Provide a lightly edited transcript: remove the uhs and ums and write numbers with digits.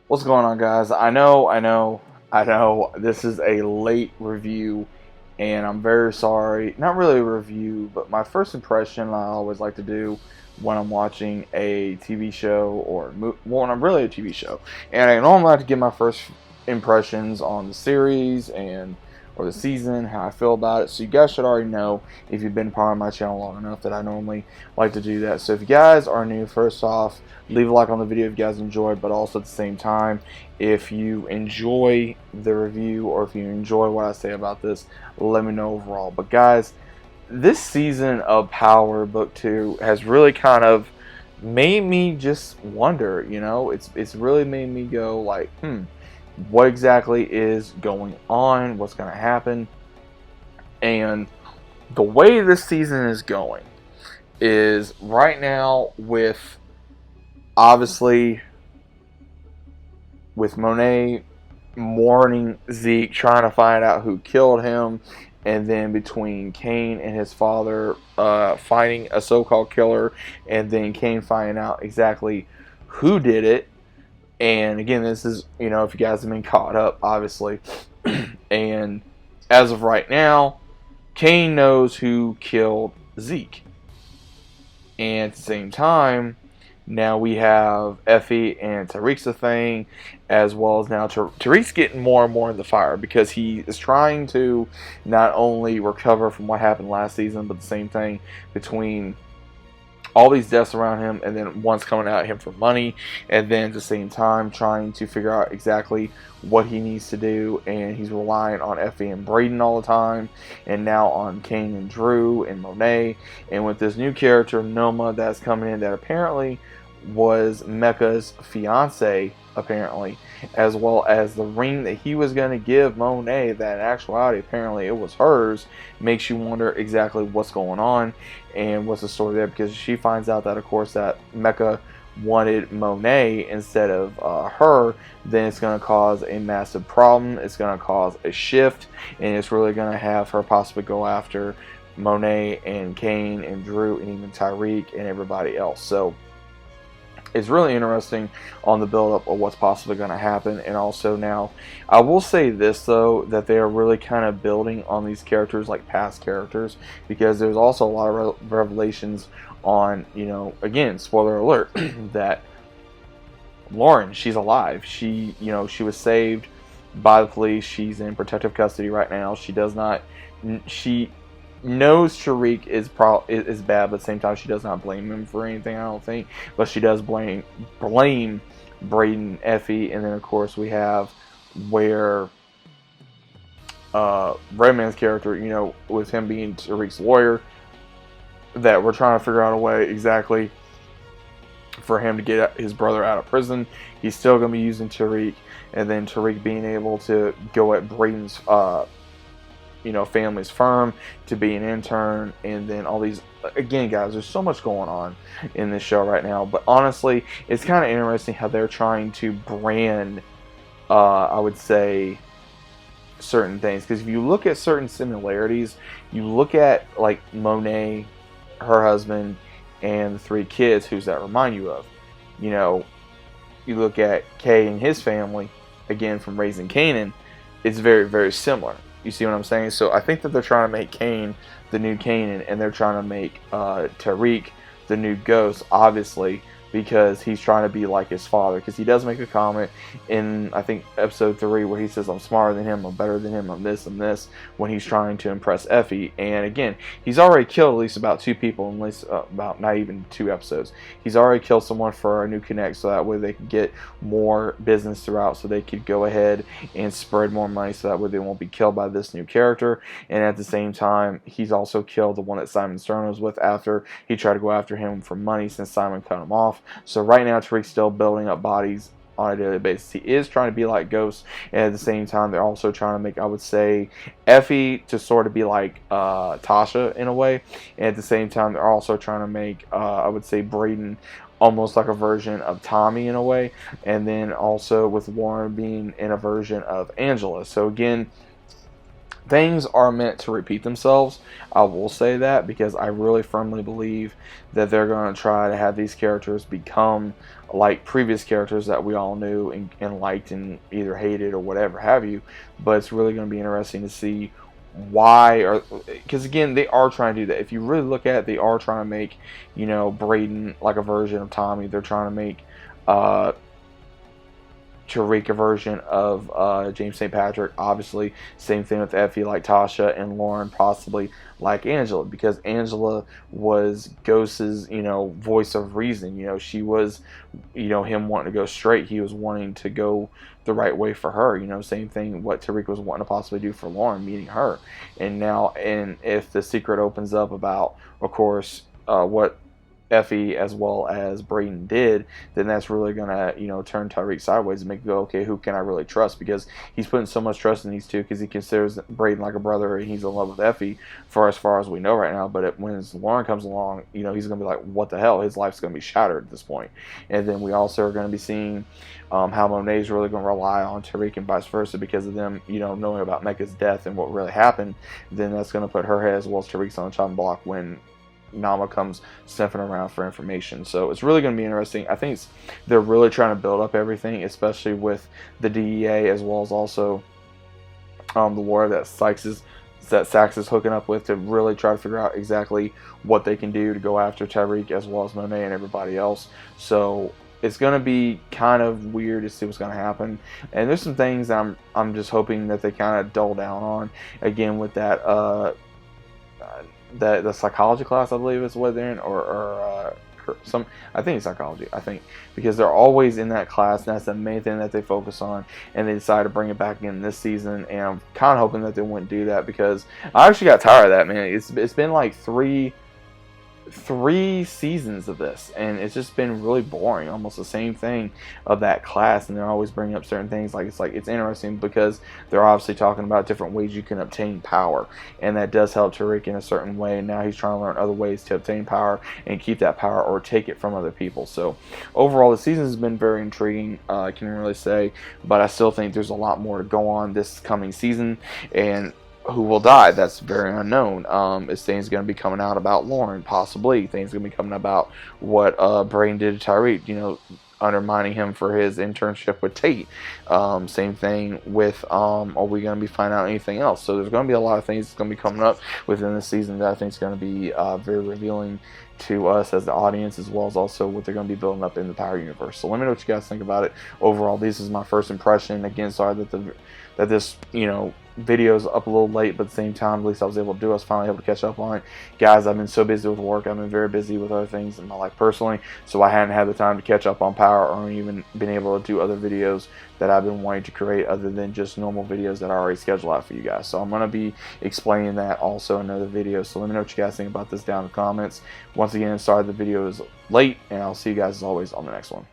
What's going on, guys? I know. This is a late review, and I'm very sorry. Not really a review, but my first impression I always like to do when I'm watching a TV show when I'm really a TV show. And I normally like to give my first impressions on the series or the season, how I feel about it. So you guys should already know if you've been part of my channel long enough that I normally like to do that. So if you guys are new, first off, leave a like on the video if you guys enjoyed, but also at the same time, if you enjoy the review or if you enjoy what I say about this, let me know overall. But guys, this season of Power Book 2 has really kind of made me just wonder, it's really made me go like, what exactly is going on? What's going to happen? And the way this season is going is right now with obviously with Monet mourning Zeke, trying to find out who killed him, and then between Kane and his father finding a so-called killer, and then Kane finding out exactly who did it. And again, this is, if you guys have been caught up, obviously. And as of right now, Kane knows who killed Zeke. And at the same time, now we have Effie and Tariq's a thing, as well as now Tariq's getting more and more in the fire because he is trying to not only recover from what happened last season, but the same thing between all these deaths around him, and then one's coming at him for money, and then at the same time trying to figure out exactly what he needs to do, and he's relying on Effie and Braden all the time, and now on Kane and Drew and Monet, and with this new character Noma that's coming in that apparently was Mecca's fiance, apparently, as well as the ring that he was going to give Monet that in actuality apparently it was hers, makes you wonder exactly what's going on and what's the story there, because she finds out that of course that Mecca wanted Monet instead of her, then it's going to cause a massive problem. It's going to cause a shift, and it's really going to have her possibly go after Monet and Kane and Drew and even Tariq and everybody else. So it's really interesting on the build-up of what's possibly going to happen. And also now, I will say this though, that they are really kind of building on these characters like past characters, because there's also a lot of revelations on, again, spoiler alert, that Lauren, she's alive. She was saved by the police. She's in protective custody right now. She knows Tariq is bad, but at the same time she does not blame him for anything, I don't think. But she does blame Braden, Effie, and then of course we have where Redman's character, with him being Tariq's lawyer, that we're trying to figure out a way exactly for him to get his brother out of prison. He's still going to be using Tariq, and then Tariq being able to go at Braden's family's firm to be an intern, and then all these, again guys, there's so much going on in this show right now. But honestly, it's kind of interesting how they're trying to brand I would say certain things, because if you look at certain similarities, you look at like Monet, her husband, and the 3 kids, who's that remind you of? You look at Kay and his family, again from Raising Kanan, it's very, very similar. You see what I'm saying? So I think that they're trying to make Kane the new Kanan, and they're trying to make Tariq the new Ghost, obviously, because he's trying to be like his father. Because he does make a comment in, I think, episode 3 where he says, I'm smarter than him, I'm better than him, I'm this and this, when he's trying to impress Effie. And again, he's already killed at least about 2 people in at least about not even 2 episodes. He's already killed someone for a new connect, so that way they could get more business throughout, so they could go ahead and spread more money, so that way they won't be killed by this new character. And at the same time, he's also killed the one that Simon Stern was with after he tried to go after him for money, since Simon cut him off. So right now Tariq's still building up bodies on a daily basis. He is trying to be like Ghost, and at the same time they're also trying to make, I would say, Effie to sort of be like Tasha in a way, and at the same time they're also trying to make I would say Braden almost like a version of Tommy in a way, and then also with Warren being in a version of Angela. So again, things are meant to repeat themselves. I will say that, because I really firmly believe that they're going to try to have these characters become like previous characters that we all knew and liked and either hated or whatever have you. But it's really going to be interesting to see why, or because again, they are trying to do that. If you really look at it, they are trying to make, you know, Braden like a version of Tommy. They're trying to make uh, Tariq a version of James St. Patrick. Obviously, same thing with Effie, like Tasha, and Lauren possibly like Angela, because Angela was Ghost's, you know, voice of reason. You know, she was, you know, him wanting to go straight. He was wanting to go the right way for her. You know, same thing what Tariq was wanting to possibly do for Lauren, meeting her. And now, and if the secret opens up about, of course, what Effie as well as Braden did, then that's really gonna, you know, turn Tyreek sideways and make it go, okay, who can I really trust? Because he's putting so much trust in these two because he considers Braden like a brother and he's in love with Effie for as far as we know right now. But when Lauren comes along, you know, he's gonna be like, what the hell? His life's gonna be shattered at this point. And then we also are gonna be seeing how Monet's really gonna rely on Tariq and vice versa because of them, you know, knowing about Mecca's death and what really happened. Then that's gonna put her head as well as Tariq's on the chopping block when Nama comes sniffing around for information. So it's really going to be interesting. I think they're really trying to build up everything, especially with the DEA as well as also the war that Sax is hooking up with, to really try to figure out exactly what they can do to go after Tyreek as well as Monet and everybody else. So it's going to be kind of weird to see what's going to happen. And there's some things that I'm just hoping that they kind of dull down on. Again, with that the psychology class, I believe is what they're in, or some, I think it's psychology, I think, because they're always in that class and that's the main thing that they focus on, and they decided to bring it back in this season, and I'm kind of hoping that they wouldn't do that because I actually got tired of that, man. It's been like three seasons of this, and it's just been really boring, almost the same thing of that class, and they're always bringing up certain things. It's interesting because they're obviously talking about different ways you can obtain power, and that does help Tariq in a certain way, and now he's trying to learn other ways to obtain power and keep that power or take it from other people. So overall, the season has been very intriguing, I can really say, but I still think there's a lot more to go on this coming season, and who will die, that's very unknown. Is things going to be coming out about Lauren? Possibly. Things going to be coming about what Brain did to Tyreek, you know, undermining him for his internship with Tate. Same thing with, are we going to be finding out anything else? So there's going to be a lot of things that's going to be coming up within the season that I think is going to be very revealing to us as the audience, as well as also what they're going to be building up in the Power universe. So let me know what you guys think about it. Overall, this is my first impression. Again, sorry that this, you know, videos up a little late, but at the same time, at least I was able to do it. I was finally able to catch up on it. Guys, I've been so busy with work. I've been very busy with other things in my life personally, so I hadn't had the time to catch up on Power or even been able to do other videos that I've been wanting to create other than just normal videos that I already scheduled out for you guys. So I'm going to be explaining that also in another video. So let me know what you guys think about this down in the comments. Once again, sorry the video is late, and I'll see you guys as always on the next one.